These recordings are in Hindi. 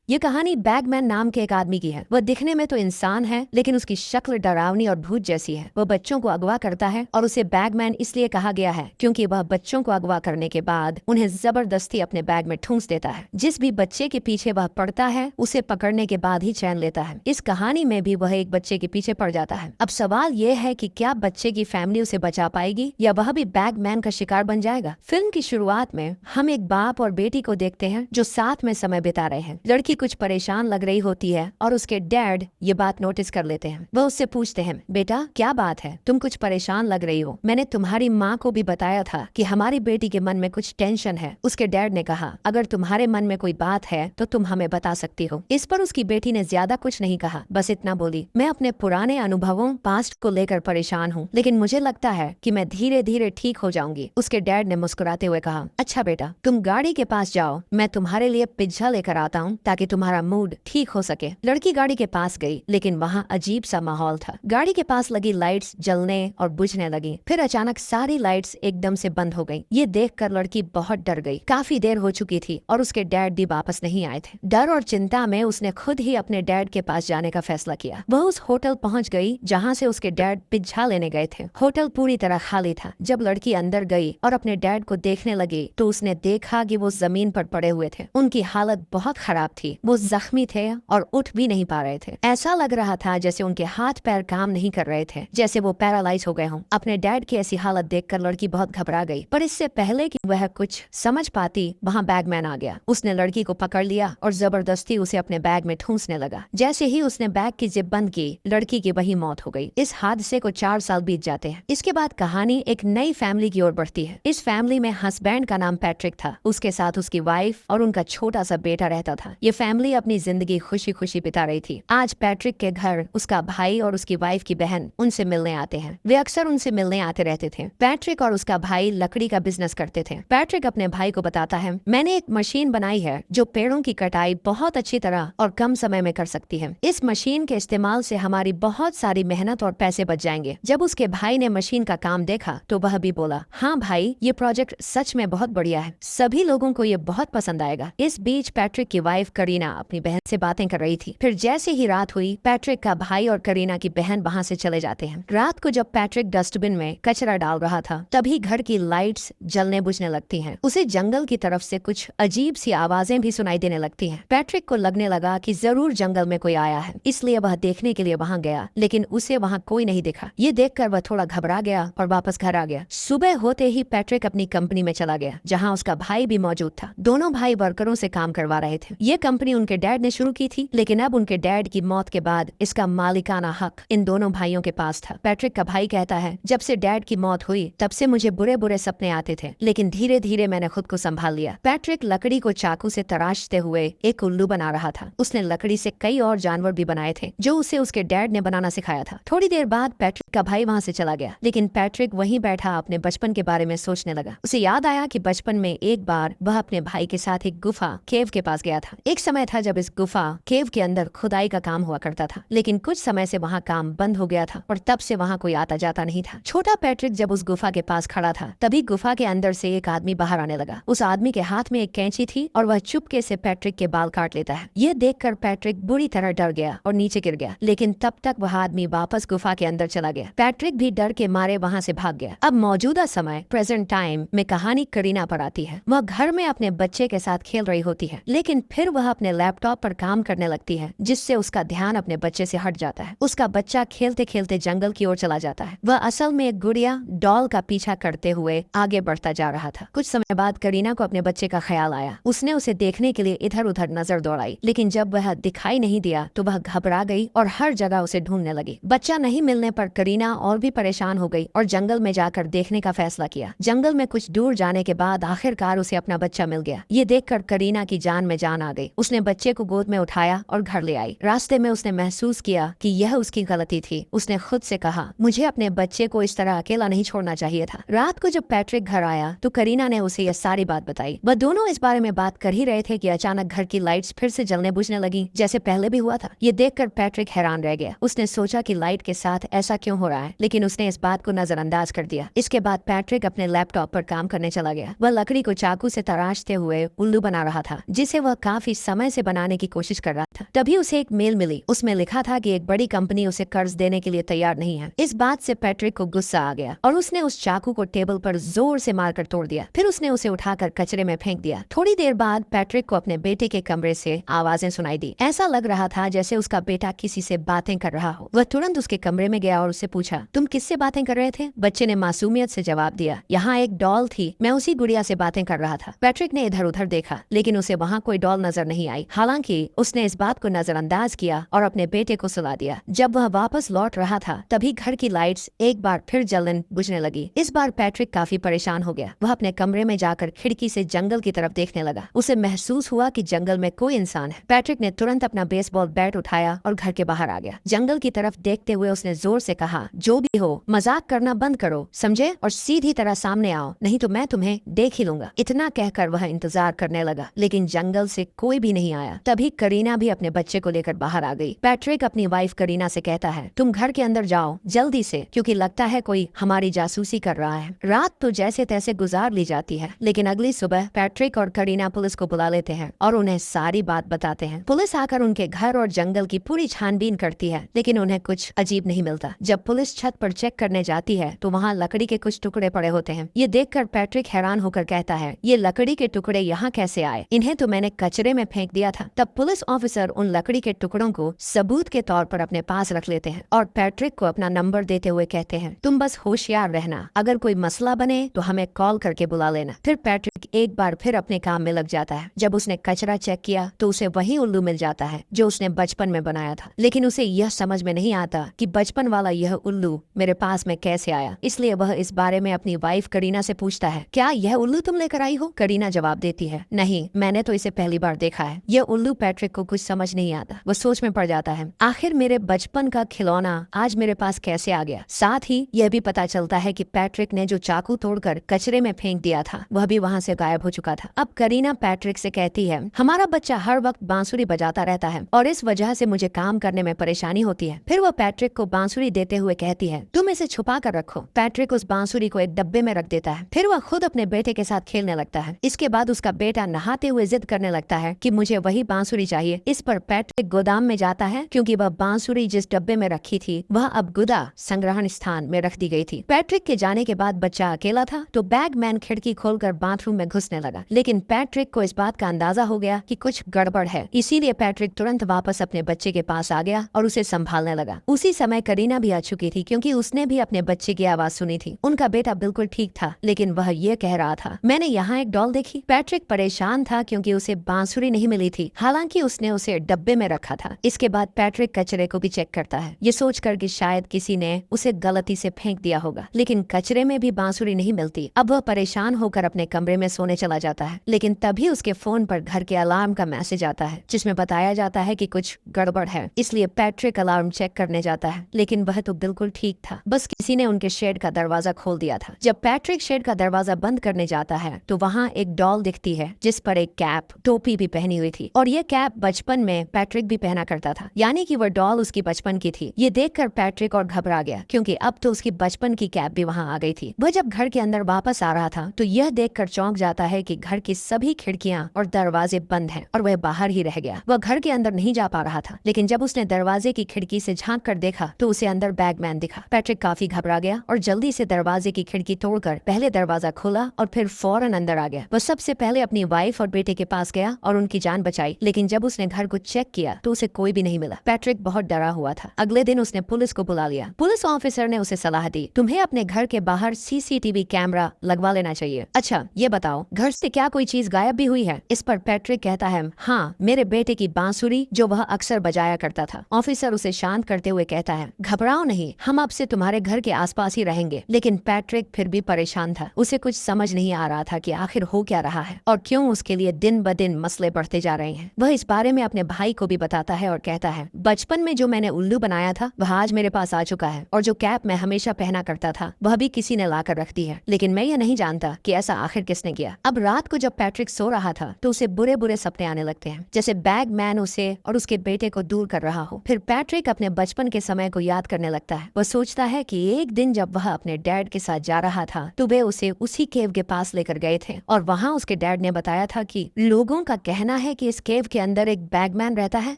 ये कहानी बैगमैन नाम के एक आदमी की है। वह दिखने में तो इंसान है, लेकिन उसकी शक्ल डरावनी और भूत जैसी है। वह बच्चों को अगवा करता है और उसे बैगमैन इसलिए कहा गया है क्योंकि वह बच्चों को अगवा करने के बाद उन्हें जबरदस्ती अपने बैग में ठूंस देता है। जिस भी बच्चे के पीछे वह पड़ता है उसे पकड़ने के बाद ही चैन लेता है। इस कहानी में भी वह एक बच्चे के पीछे पड़ जाता है। अब सवाल ये है कि क्या बच्चे की फैमिली उसे बचा पाएगी या वह भी बैगमैन का शिकार बन जाएगा। फिल्म की शुरुआत में हम एक बाप और बेटी को देखते हैं जो साथ में समय बिता रहे हैं। लड़की कुछ परेशान लग रही होती है और उसके डैड ये बात नोटिस कर लेते हैं। वह उससे पूछते हैं, बेटा क्या बात है, तुम कुछ परेशान लग रही हो। मैंने तुम्हारी माँ को भी बताया था कि हमारी बेटी के मन में कुछ टेंशन है। उसके डैड ने कहा, अगर तुम्हारे मन में कोई बात है तो तुम हमें बता सकती हो। इस पर उसकी बेटी ने ज्यादा कुछ नहीं कहा, बस इतना बोली, मैं अपने पुराने अनुभवों पास्ट को लेकर परेशान हूँ, लेकिन मुझे लगता है कि मैं धीरे धीरे ठीक हो जाऊंगी। उसके डैड ने मुस्कुराते हुए कहा, अच्छा बेटा, तुम गाड़ी के पास जाओ, मैं तुम्हारे लिए पिज्जा लेकर आता हूँ ताकि तुम्हारा मूड ठीक हो सके। लड़की गाड़ी के पास गई, लेकिन वहाँ अजीब सा माहौल था। गाड़ी के पास लगी लाइट्स जलने और बुझने लगी। फिर अचानक सारी लाइट्स एकदम से बंद हो गईं। ये देखकर लड़की बहुत डर गई। काफी देर हो चुकी थी और उसके डैड भी वापस नहीं आए थे। डर और चिंता में उसने खुद ही अपने डैड के पास जाने का फैसला किया। वह उस होटल पहुंच गई जहाँ से उसके डैड पिज्जा लेने गए थे। होटल पूरी तरह खाली था। जब लड़की अंदर गई और अपने डैड को देखने लगी तो उसने देखा कि वो जमीन पर पड़े हुए थे। उनकी हालत बहुत खराब थी। वो जख्मी थे और उठ भी नहीं पा रहे थे। ऐसा लग रहा था जैसे उनके हाथ पैर काम नहीं कर रहे थे, जैसे वो पैरालाइज हो गए हों। अपने डैड की ऐसी हालत देखकर लड़की बहुत घबरा गई, पर इससे पहले कि वह कुछ समझ पाती वहाँ बैगमैन आ गया। उसने लड़की को पकड़ लिया और जबरदस्ती उसे अपने बैग में ठूंसने लगा। जैसे ही उसने बैग की जिप बंद की, लड़की की वही मौत हो गई। इस हादसे को 4 साल बीत जाते हैं। इसके बाद कहानी एक नई फैमिली की ओर बढ़ती है। इस फैमिली में हस्बैंड का नाम पैट्रिक था। उसके साथ उसकी वाइफ और उनका छोटा सा बेटा रहता था। ये फैमिली अपनी जिंदगी खुशी खुशी बिता रही थी। आज पैट्रिक के घर उसका भाई और उसकी वाइफ की बहन उनसे मिलने आते हैं। वे अक्सर उनसे मिलने आते रहते थे। पैट्रिक और उसका भाई लकड़ी का बिजनेस करते थे। पैट्रिक अपने भाई को बताता है, मैंने एक मशीन बनाई है जो पेड़ों की कटाई बहुत अच्छी तरह और कम समय में कर सकती है। इस मशीन के इस्तेमाल से हमारी बहुत सारी मेहनत और पैसे बच जाएंगे। जब उसके भाई ने मशीन का काम देखा तो वह भी बोला, हाँ भाई, ये प्रोजेक्ट सच में बहुत बढ़िया है, सभी लोगों को ये बहुत पसंद आएगा। इस बीच पैट्रिक की वाइफ करीना अपनी बहन से बातें कर रही थी। फिर जैसे ही रात हुई, पैट्रिक का भाई और करीना की बहन वहाँ से चले जाते हैं। रात को जब पैट्रिक डस्टबिन में कचरा डाल रहा था, तभी घर की लाइट्स जलने बुझने लगती हैं। उसे जंगल की तरफ से कुछ अजीब सी आवाजें भी सुनाई देने लगती हैं। पैट्रिक को लगने लगा कि जरूर जंगल में कोई आया है, इसलिए वह देखने के लिए वहाँ गया, लेकिन उसे वहाँ कोई नहीं दिखा। ये देखकर वह थोड़ा घबरा गया और वापस घर आ गया। सुबह होते ही पैट्रिक अपनी कंपनी में चला गया, जहाँ उसका भाई भी मौजूद था। दोनों भाई वर्करों से काम करवा रहे थे। ये कंपनी उनके डैड ने शुरू की थी, लेकिन अब उनके डैड की मौत के बाद इसका मालिकाना हक इन दोनों भाइयों के पास था। पैट्रिक का भाई कहता है, जब से डैड की मौत हुई तब से मुझे बुरे बुरे सपने आते थे, लेकिन धीरे धीरे मैंने खुद को संभाल लिया। पैट्रिक लकड़ी को चाकू से तराशते हुए एक उल्लू बना रहा था। उसने लकड़ी से कई और जानवर भी बनाए थे जो उसे उसके डैड ने बनाना सिखाया था। थोड़ी देर बाद पैट्रिक का भाई वहाँ से चला गया, लेकिन पैट्रिक वहीं बैठा अपने बचपन के बारे में सोचने लगा। उसे याद आया कि बचपन में एक बार वह अपने भाई के साथ एक गुफा केव के पास गया था। एक समय था जब इस गुफा केव के अंदर खुदाई का काम हुआ करता था, लेकिन कुछ समय से वहाँ काम बंद हो गया था और तब से वहाँ कोई आता जाता नहीं था। छोटा पैट्रिक जब उस गुफा के पास खड़ा था, तभी गुफा के अंदर से एक आदमी बाहर आने लगा। उस आदमी के हाथ में एक कैंची थी और वह चुपके से पैट्रिक के बाल काट लेता है। यह देखकर पैट्रिक बुरी तरह डर गया और नीचे गिर गया, लेकिन तब तक वह आदमी वापस गुफा के अंदर चला गया। पैट्रिक भी डर के मारे वहाँ से भाग गया। अब मौजूदा समय प्रेजेंट टाइम में कहानी करीना पर आती है। वह घर में अपने बच्चे के साथ खेल रही होती है, लेकिन फिर वह अपने लैपटॉप पर काम करने लगती है, जिससे उसका ध्यान अपने बच्चे से हट जाता है। उसका बच्चा खेलते खेलते जंगल की ओर चला जाता है। वह असल में एक गुड़िया डॉल का पीछा करते हुए आगे बढ़ता जा रहा था। कुछ समय बाद करीना को अपने बच्चे का ख्याल आया। उसने उसे देखने के लिए इधर उधर नजर दौड़ाई, लेकिन जब वह दिखाई नहीं दिया तो वह घबरा गई और हर जगह उसे ढूंढने लगी। बच्चा नहीं मिलने पर करीना और भी परेशान हो गई और जंगल में जाकर देखने का फैसला किया। जंगल में कुछ दूर जाने के बाद आखिरकार उसे अपना बच्चा मिल गया। ये देखकर करीना की जान में जान आ गई। उसने बच्चे को गोद में उठाया और घर ले आई। रास्ते में उसने महसूस किया कि यह उसकी गलती थी। उसने खुद से कहा, मुझे अपने बच्चे को इस तरह अकेला नहीं छोड़ना चाहिए था। रात को जब पैट्रिक घर आया तो करीना ने उसे यह सारी बात बताई। वह दोनों इस बारे में बात कर ही रहे थे कि अचानक घर की लाइट्स फिर से जलने बुझने लगी, जैसे पहले भी हुआ था। ये देखकर पैट्रिक हैरान रह गया। उसने सोचा कि लाइट के साथ ऐसा क्यों हो रहा है, लेकिन उसने इस बात को नजरअंदाज कर दिया। इसके बाद पैट्रिक अपने लैपटॉप पर काम करने चला गया। वह लकड़ी को चाकू से तराशते हुए उल्लू बना रहा था, जिसे वह काफी समय समय से बनाने की कोशिश कर रहा था। तभी उसे एक मेल मिली, उसमें लिखा था कि एक बड़ी कंपनी उसे कर्ज देने के लिए तैयार नहीं है। इस बात से पैट्रिक को गुस्सा आ गया और उसने उस चाकू को टेबल पर जोर से मारकर तोड़ दिया। फिर उसने उसे उठाकर कचरे में फेंक दिया। थोड़ी देर बाद पैट्रिक को अपने बेटे के कमरे से आवाजें सुनाई दी। ऐसा लग रहा था जैसे उसका बेटा किसी से बातें कर रहा हो। वह तुरंत उसके कमरे में गया और उससे पूछा, तुम किससे बातें कर रहे थे? बच्चे ने मासूमियत से जवाब दिया, यहाँ एक डॉल थी, मैं उसी गुड़िया से बातें कर रहा था। पैट्रिक ने इधर उधर देखा, लेकिन उसे वहाँ कोई डॉल नजर नहीं आई। हालांकि उसने इस बात को नजरअंदाज किया और अपने बेटे को सुला दिया। जब वह वापस लौट रहा था तभी घर की लाइट्स एक बार फिर जलन बुझने लगी। इस बार पैट्रिक काफी परेशान हो गया। वह अपने कमरे में जाकर खिड़की से जंगल की तरफ देखने लगा। उसे महसूस हुआ कि जंगल में कोई इंसान है। पैट्रिक ने तुरंत अपना बेसबॉल बैट उठाया और घर के बाहर आ गया। जंगल की तरफ देखते हुए उसने जोर से कहा, जो भी हो मजाक करना बंद करो, समझे? और सीधी तरह सामने आओ, नहीं तो मैं तुम्हें देख ही लूंगा। इतना कहकर वह इंतजार करने लगा, लेकिन जंगल से कोई भी नहीं आया। तभी करीना भी अपने बच्चे को लेकर बाहर आ गई। पैट्रिक अपनी वाइफ करीना से कहता है, तुम घर के अंदर जाओ जल्दी से, क्योंकि लगता है कोई हमारी जासूसी कर रहा है। रात तो जैसे तैसे गुजार ली जाती है, लेकिन अगली सुबह पैट्रिक और करीना पुलिस को बुला लेते हैं और उन्हें सारी बात बताते हैं। पुलिस आकर उनके घर और जंगल की पूरी छानबीन करती है, लेकिन उन्हें कुछ अजीब नहीं मिलता। जब पुलिस छत पर चेक करने जाती है तो वहाँ लकड़ी के कुछ टुकड़े पड़े होते हैं। ये देखकर पैट्रिक हैरान होकर कहता है, ये लकड़ी के टुकड़े यहाँ कैसे आए? इन्हें तो मैंने कचरे में फेंक दिया था। तब पुलिस ऑफिसर उन लकड़ी के टुकड़ों को सबूत के तौर पर अपने पास रख लेते हैं और पैट्रिक को अपना नंबर देते हुए कहते हैं, तुम बस होशियार रहना, अगर कोई मसला बने तो हमें कॉल करके बुला लेना। फिर पैट्रिक एक बार फिर अपने काम में लग जाता है। जब उसने कचरा चेक किया तो उसे वही उल्लू मिल जाता है जो उसने बचपन में बनाया था, लेकिन उसे यह समझ में नहीं आता कि बचपन वाला यह उल्लू मेरे पास में कैसे आया। इसलिए वह इस बारे में अपनी वाइफ करीना से पूछता है, क्या यह उल्लू तुम लेकर आई हो? करीना जवाब देती है, नहीं, मैंने तो इसे पहली बार देखा है। यह उल्लू पैट्रिक को कुछ समझ नहीं आता। वह सोच में पड़ जाता है, आखिर मेरे बचपन का खिलौना आज मेरे पास कैसे आ गया? साथ ही यह भी पता चलता है कि पैट्रिक ने जो चाकू तोड़कर कचरे में फेंक दिया था वह भी वहाँ से गायब हो चुका था। अब करीना पैट्रिक से कहती है, हमारा बच्चा हर वक्त बांसुरी बजाता रहता है और इस वजह से मुझे काम करने में परेशानी होती है। फिर वह पैट्रिक को बांसुरी देते हुए कहती है, तुम इसे छुपा कर रखो। पैट्रिक उस बांसुरी को एक डब्बे में रख देता है। फिर वह खुद अपने बेटे के साथ खेलने लगता है। इसके बाद उसका बेटा नहाते हुए जिद करने लगता है कि मुझे वही बांसुरी चाहिए। इस पर पैट्रिक गोदाम में जाता है, क्योंकि वह बांसुरी जिस डब्बे में रखी थी वह अब गुदा संग्रहण स्थान में रख दी गई थी। पैट्रिक के जाने के बाद बच्चा अकेला था तो बैगमैन खिड़की खोलकर बाथरूम में घुसने लगा, लेकिन पैट्रिक को इस बात का अंदाजा हो गया कि कुछ गड़बड़ है। इसीलिए पैट्रिक तुरंत वापस अपने बच्चे के पास आ गया और उसे संभालने लगा। उसी समय करीना भी आ चुकी थी, क्योंकि उसने भी अपने बच्चे की आवाज सुनी थी। उनका बेटा बिल्कुल ठीक था, लेकिन वह ये कह रहा था, मैंने यहाँ एक डॉल देखी। पैट्रिक परेशान था क्योंकि उसे बांसुरी नहीं मिली थी, हालांकि उसने उसे डब्बे में रखा था। इसके बाद पैट्रिक कचरे को भी चेक करता है, ये सोचकर कि शायद किसी ने उसे गलती से फेंक दिया होगा, लेकिन कचरे में भी बांसुरी नहीं मिलती। अब वह परेशान होकर अपने कमरे में सोने चला जाता है, लेकिन तभी उसके फोन पर घर के अलार्म का मैसेज आता है जिसमें बताया जाता है कि कुछ गड़बड़ है। इसलिए पैट्रिक अलार्म चेक करने जाता है, लेकिन वह तो बिल्कुल ठीक था, बस किसी ने उनके शेड का दरवाजा खोल दिया था। जब पैट्रिक शेड का दरवाजा बंद करने जाता है तो वहाँ एक डॉल दिखती है जिस पर एक कैप टोपी भी पहनी हुई थी, और ये कैप बचपन में पैट्रिक भी पहना करता था, यानी कि वह डॉल उसकी बचपन की थी। ये देखकर पैट्रिक और घबरा गया, क्योंकि अब तो उसकी बचपन की कैप भी वहाँ आ गई थी। वह जब घर के अंदर वापस आ रहा था तो यह देखकर चौंक जाता है कि घर की सभी खिड़कियां और दरवाजे बंद हैं और वह बाहर ही रह गया। वह घर के अंदर नहीं जा पा रहा था, लेकिन जब उसने दरवाजे की खिड़की से झांक कर देखा तो उसे अंदर बैगमैन दिखा। पैट्रिक काफी घबरा गया और जल्दी से दरवाजे की खिड़की तोड़कर पहले दरवाजा खोला और फिर फौरन अंदर आ गया। वह सबसे पहले अपनी वाइफ और बेटे के पास गया और उनकी जान बचाई, लेकिन जब उसने घर को चेक किया तो उसे कोई भी नहीं मिला। पैट्रिक बहुत डरा हुआ था। अगले दिन उसने पुलिस को बुला लिया। पुलिस ऑफिसर ने उसे सलाह दी, तुम्हें अपने घर के बाहर सीसीटीवी कैमरा लगवा लेना चाहिए। अच्छा ये बताओ, घर से क्या कोई चीज गायब भी हुई है? इस पर पैट्रिक कहता है, हाँ, मेरे बेटे की बांसुरी जो वह अक्सर बजाया करता था। ऑफिसर उसे शांत करते हुए कहता है, घबराओ नहीं, हम अब से तुम्हारे घर के आसपास ही रहेंगे। लेकिन पैट्रिक फिर भी परेशान था। उसे कुछ समझ नहीं आ रहा था कि आखिर हो क्या रहा है और क्यों उसके लिए दिन ब दिन मसले बढ़ते जा रहे हैं। वह इस बारे में अपने भाई को भी बताता है और कहता है, बचपन में जो मैंने उल्लू बनाया था वह आज मेरे पास आ चुका है, और जो कैप मैं हमेशा पहना करता था वह भी किसी ने लाकर रख दी है, लेकिन मैं यह नहीं जानता कि ऐसा आखिर किसने किया। अब रात को जब पैट्रिक सो रहा था तो उसे बुरे बुरे सपने आने लगते हैं, जैसे बैगमैन उसे और उसके बेटे को दूर कर रहा हो। फिर पैट्रिक अपने बचपन के समय को याद करने लगता है। वह सोचता है कि एक दिन जब वह अपने डैड के साथ जा रहा था तो वे उसे उसी केव के पास लेकर गए थे, और वहाँ उसके डैड ने बताया था कि लोगों का कहना है कि इस केव के अंदर एक बैगमैन रहता है,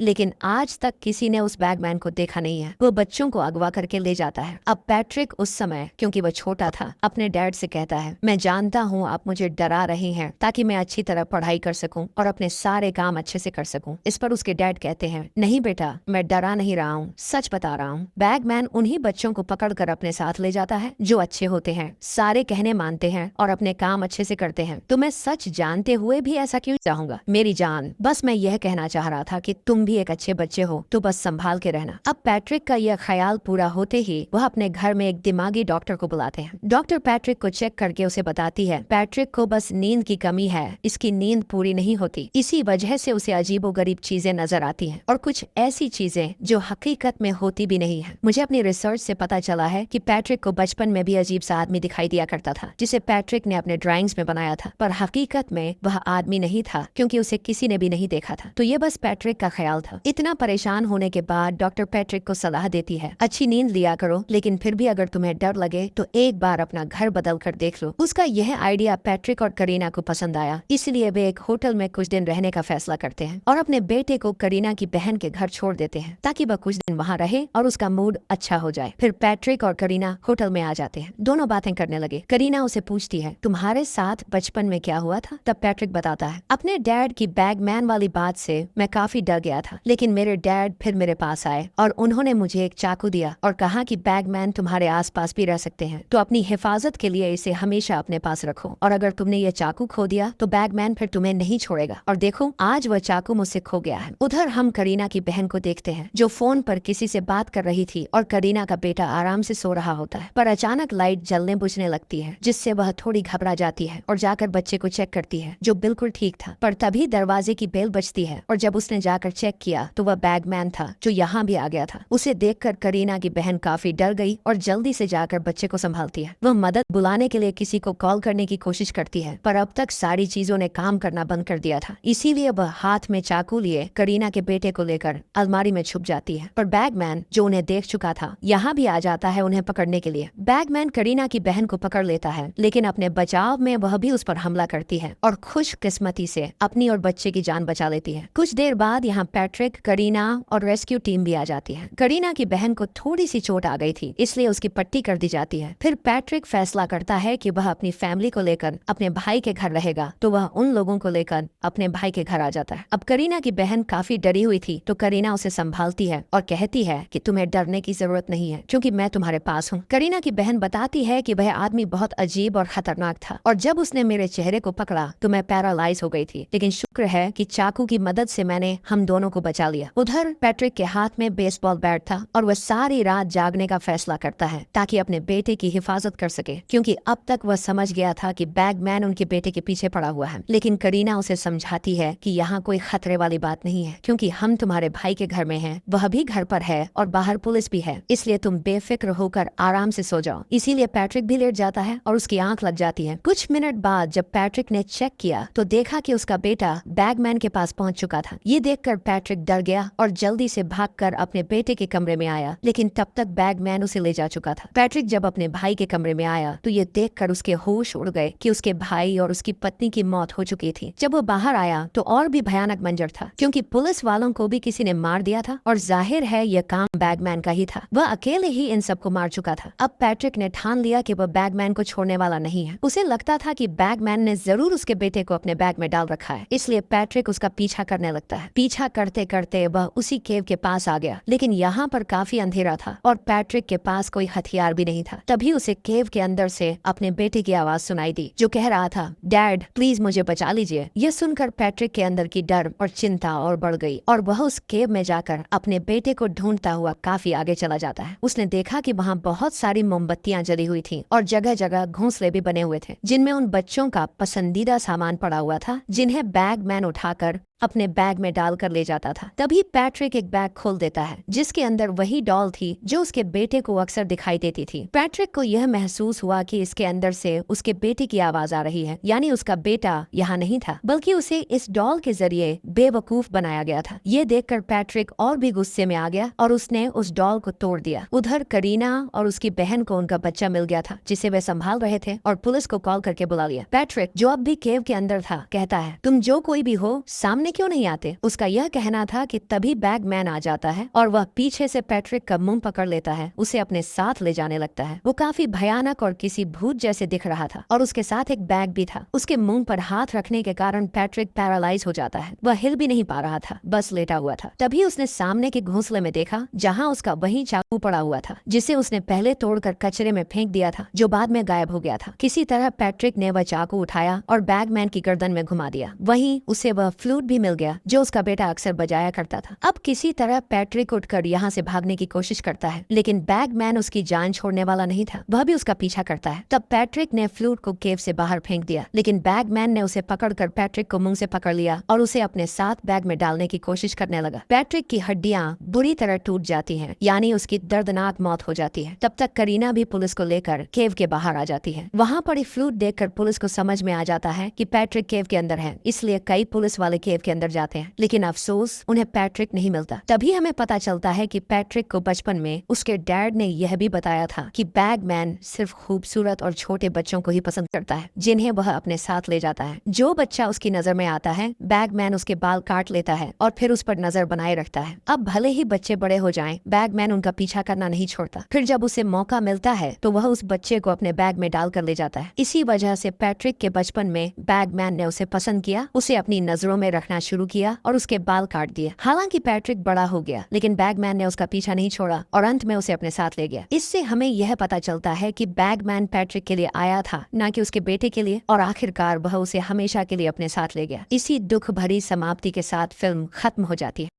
लेकिन आज तक किसी ने उस बैगमैन को देखा नहीं है। वो बच्चों को अगवा करके ले जाता है। अब पैट्रिक उस समय, क्योंकि वो छोटा था, अपने डैड से कहता है, मैं जानता हूँ आप मुझे डरा रहे हैं ताकि मैं अच्छी तरह पढ़ाई कर सकूं और अपने सारे काम अच्छे से कर सकूं। इस पर उसके डैड कहते हैं, नहीं बेटा, मैं डरा नहीं रहा हूँ, सच बता रहा हूँ। बैगमैन उन्हीं बच्चों को पकड़कर अपने साथ ले जाता है जो अच्छे होते हैं, सारे कहने मानते हैं और अपने काम अच्छे से करते हैं। तो मैं सच जानते हुए भी ऐसा क्यों चाहूंगा? मेरी जान, बस मैं यह कहना चाह रहा था कि तुम भी एक अच्छे बच्चे हो, तो बस संभाल के रहना। अब पैट्रिक का यह ख्याल पूरा होते ही वह अपने घर में एक दिमागी डॉक्टर को बुलाते हैं। डॉक्टर पैट्रिक को चेक करके उसे बताती है, पैट्रिक को बस नींद की कमी है, इसकी नींद पूरी नहीं होती, इसी वजह से उसे अजीबोगरीब चीजें नजर आती हैं और कुछ ऐसी चीजें जो हकीकत में होती भी नहीं है। मुझे अपनी रिसर्च से पता चला है कि पैट्रिक को बचपन में भी अजीब सा आदमी दिखाई दिया करता था, जिसे पैट्रिक ने अपने ड्राइंग्स में बनाया था, पर हकीकत में वह आदमी नहीं था क्योंकि उसे किसी ने भी नहीं देखा था। तो ये बस पैट्रिक का ख्याल था। इतना परेशान होने के बाद डॉक्टर पैट्रिक को सलाह देती है, अच्छी नींद लिया करो, लेकिन फिर भी अगर तुम्हें डर लगे तो एक बार अपना घर बदल कर देख लो। उसका यह आइडिया पैट्रिक और करीना को पसंद आया, इसलिए वे एक होटल में कुछ दिन रहने का फैसला करते हैं और अपने बेटे को करीना की बहन के घर छोड़ देते हैं ताकि वह कुछ दिन वहाँ रहे और उसका मूड अच्छा हो जाए। फिर पैट्रिक और करीना होटल में आ जाते हैं। दोनों बातें करने लगे। करीना उसे पूछती है, तुम्हारे साथ बचपन में क्या हुआ था? तब पैट्रिक बताता है, अपने डैड की बैगमैन वाली बात से मैं काफी डर गया था, लेकिन मेरे डैड फिर मेरे पास आए और उन्होंने मुझे एक चाकू दिया और कहा कि बैगमैन तुम्हारे आसपास भी रह सकते हैं, तो अपनी हिफाजत के लिए इसे हमेशा अपने पास रखो, और अगर तुमने ये चाकू खो दिया तो बैगमैन फिर तुम्हें नहीं छोड़ेगा। और देखो, आज वह चाकू मुझसे खो गया है। उधर हम करीना की बहन को देखते हैं जो फोन पर किसी से बात कर रही थी और करीना का बेटा आराम से सो रहा होता है, पर अचानक लाइट जलने बुझने लगती है, जिससे वह थोड़ी घबरा जाती है और जाकर बच्चे को चेक करती है जो बिल्कुल ठीक था। पर तभी दरवाजे की बेल बजती है और जब उसने जाकर चेक किया तो वह बैगमैन था जो यहाँ भी आ गया था। उसे देखकर करीना की बहन काफी डर गई और जल्दी से जाकर बच्चे को संभालती है। वह मदद बुलाने के लिए किसी को कॉल करने की कोशिश करती है, पर अब तक सारी चीजों ने काम करना बंद कर दिया था, इसीलिए वह हाथ में चाकू लिए करीना के बेटे को लेकर अलमारी में छुप जाती है। पर बैगमैन जो उन्हें देख चुका था यहाँ भी आ जाता है उन्हें पकड़ने के लिए। बैगमैन करीना की बहन को पकड़ लेता है, लेकिन अपने बचाव में वह भी उस पर हमला करती है और खुशकिस्मती से अपनी और बच्चे की जान बचा लेती है। कुछ देर बाद यहाँ पैट्रिक, करीना और रेस्क्यू टीम भी आ जाती है। करीना की बहन को थोड़ी सी चोट आ गई थी, इसलिए उसकी पट्टी कर दी जाती है। फिर पैट्रिक फैसला करता है कि वह अपनी फैमिली को लेकर अपने भाई के घर रहेगा, तो वह उन लोगों को लेकर अपने भाई के घर आ जाता है। अब करीना की बहन काफी डरी हुई थी, तो करीना उसे संभालती है और कहती है कि तुम्हें डरने की जरूरत नहीं है क्योंकि मैं तुम्हारे पास हूँ। करीना की बहन बताती है कि वह आदमी बहुत अजीब और खतरनाक था और जब उसने मेरे चेहरे को पकड़ा तो मैं पैरालाइज हो गई थी, लेकिन शुक्र है कि चाकू की मदद से मैंने हम दोनों को बचा लिया। उधर पैट्रिक के हाथ में बेसबॉल बैट था और वह सारी रात जागने का फैसला करता है ताकि अपने बेटे की हिफाजत कर सके, क्योंकि अब तक वह समझ गया था कि बैगमैन उनके बेटे के पीछे पड़ा हुआ है। लेकिन करीना उसे समझाती है कि यहाँ कोई खतरे वाली बात नहीं है, क्योंकि हम तुम्हारे भाई के घर में हैं, वह भी घर पर है और बाहर पुलिस भी है, इसलिए तुम बेफिक्र होकर आराम से सो जाओ। इसीलिए पैट्रिक भी लेट जाता है और उसकी आंख लग जाती है। कुछ मिनट बाद जब पैट्रिक ने चेक किया तो देखा कि उसका बेटा बैगमैन के पास पहुंच चुका था। ये देखकर पैट्रिक डर गया और जल्दी से भागकर अपने बेटे के कमरे में आया, लेकिन तब तक बैगमैन उसे ले जा चुका था। पैट्रिक जब अपने भाई के कमरे में आया तो ये देखकर उसके होश उड़ गए कि उसके भाई और उसकी पत्नी की मौत हो चुकी थी। जब वो बाहर आया तो और भी भयानक मंजर था, क्योंकि पुलिस वालों को भी किसी ने मार दिया था और जाहिर है यह काम बैगमैन का ही था। वह अकेले ही इन सबको मार चुका था। अब पैट्रिक ने ठान लिया कि वह बैगमैन को छोड़ने वाला नहीं है। उसे लगता था कि बैगमैन ने जरूर उसके बेटे को अपने बैग में डाल रखा है, इसलिए पैट्रिक उसका पीछा करने लगता है। पीछा करते करते वह उसी केव के पास आ गया, लेकिन यहाँ पर काफी अंधेरा था और पैट्रिक के पास कोई हथियार भी नहीं था। तभी उसे केव के अंदर से अपने बेटे की आवाज सुनाई दी जो कह रहा था, डैड प्लीज मुझे बचा लीजिए। यह सुनकर पैट्रिक के अंदर की डर और चिंता और बढ़ गई और वह उस केव में जाकर अपने बेटे को ढूंढता हुआ काफी आगे चला जाता है। उसने देखा कि वहाँ बहुत सारी मोमबत्तियां जली हुई थी और जगह जगह घोंसले भी बने हुए थे, जिनमें उन बच्चों का पसंदीदा सामान पड़ा हुआ था जिन्हें बैगमैन उठाकर अपने बैग में डालकर ले जाता था। तभी पैट्रिक एक बैग खोल देता है जिसके अंदर वही डॉल थी जो उसके बेटे को अक्सर दिखाई देती थी। पैट्रिक को यह महसूस हुआ कि इसके अंदर से उसके बेटे की आवाज आ रही है, यानी उसका बेटा यहाँ नहीं था बल्कि उसे इस डॉल के जरिए बेवकूफ बनाया गया था। ये देखकर पैट्रिक और भी गुस्से में आ गया और उसने उस डॉल को तोड़ दिया। उधर करीना और उसकी बहन को उनका बच्चा मिल गया था जिसे वे संभाल रहे थे और पुलिस को कॉल करके बुला लिया। पैट्रिक जो अब भी केव के अंदर था कहता है, तुम जो कोई भी हो सामने खाने क्यों नहीं आते। उसका यह कहना था कि तभी बैगमैन आ जाता है और वह पीछे से पैट्रिक का मुंह पकड़ लेता है, उसे अपने साथ ले जाने लगता है। वो काफी भयानक और किसी भूत जैसे दिख रहा था और उसके साथ एक बैग भी था। उसके मुंह पर हाथ रखने के कारण पैट्रिक पैरालाइज हो जाता है। वह हिल भी नहीं पा रहा था, बस लेटा हुआ था। तभी उसने सामने के घोंसले में देखा जहाँ उसका वही चाकू पड़ा हुआ था जिसे उसने पहले तोड़कर कचरे में फेंक दिया था, जो बाद में गायब हो गया था। किसी तरह पैट्रिक ने वह चाकू उठाया और बैगमैन की गर्दन में घुमा दिया। वहीं उसे वह फ्लूट भी मिल गया जो उसका बेटा अक्सर बजाया करता था। अब किसी तरह पैट्रिक उठकर यहाँ से भागने की कोशिश करता है, लेकिन बैगमैन उसकी जान छोड़ने वाला नहीं था, वह भी उसका पीछा करता है। तब पैट्रिक ने फ्लूट को केव से बाहर फेंक दिया, लेकिन बैगमैन ने उसे पकड़कर पैट्रिक को मुंह से पकड़ लिया और उसे अपने साथ बैग में डालने की कोशिश करने लगा। पैट्रिक की हड्डियां बुरी तरह टूट जाती हैं, यानी उसकी दर्दनाक मौत हो जाती है। तब तक करीना भी पुलिस को लेकर केव के बाहर आ जाती है। वहाँ पड़ी फ्लूट देखकर पुलिस को समझ में आ जाता है कि पैट्रिक केव के अंदर है, इसलिए कई पुलिस वाले केव के अंदर जाते हैं, लेकिन अफसोस उन्हें पैट्रिक नहीं मिलता। तभी हमें पता चलता है कि पैट्रिक को बचपन में उसके डैड ने यह भी बताया था कि बैगमैन सिर्फ खूबसूरत और छोटे बच्चों को ही पसंद करता है, जिन्हें वह अपने साथ ले जाता है। जो बच्चा उसकी नजर में आता है, बैगमैन उसके बाल काट लेता है और फिर उस पर नजर बनाए रखता है। अब भले ही बच्चे बड़े हो जाएं, बैगमैन उनका पीछा करना नहीं छोड़ता। फिर जब उसे मौका मिलता है तो वह उस बच्चे को अपने बैग में डालकर ले जाता है। इसी वजह से पैट्रिक के बचपन में बैगमैन ने उसे पसंद किया, उसे अपनी नजरों में रखना शुरू किया और उसके बाल काट दिए। हालांकि पैट्रिक बड़ा हो गया, लेकिन बैगमैन ने उसका पीछा नहीं छोड़ा और अंत में उसे अपने साथ ले गया। इससे हमें यह पता चलता है कि बैगमैन पैट्रिक के लिए आया था, न कि उसके बेटे के लिए, और आखिरकार वह उसे हमेशा के लिए अपने साथ ले गया। इसी दुख भरी समाप्ति के साथ फिल्म खत्म हो जाती है।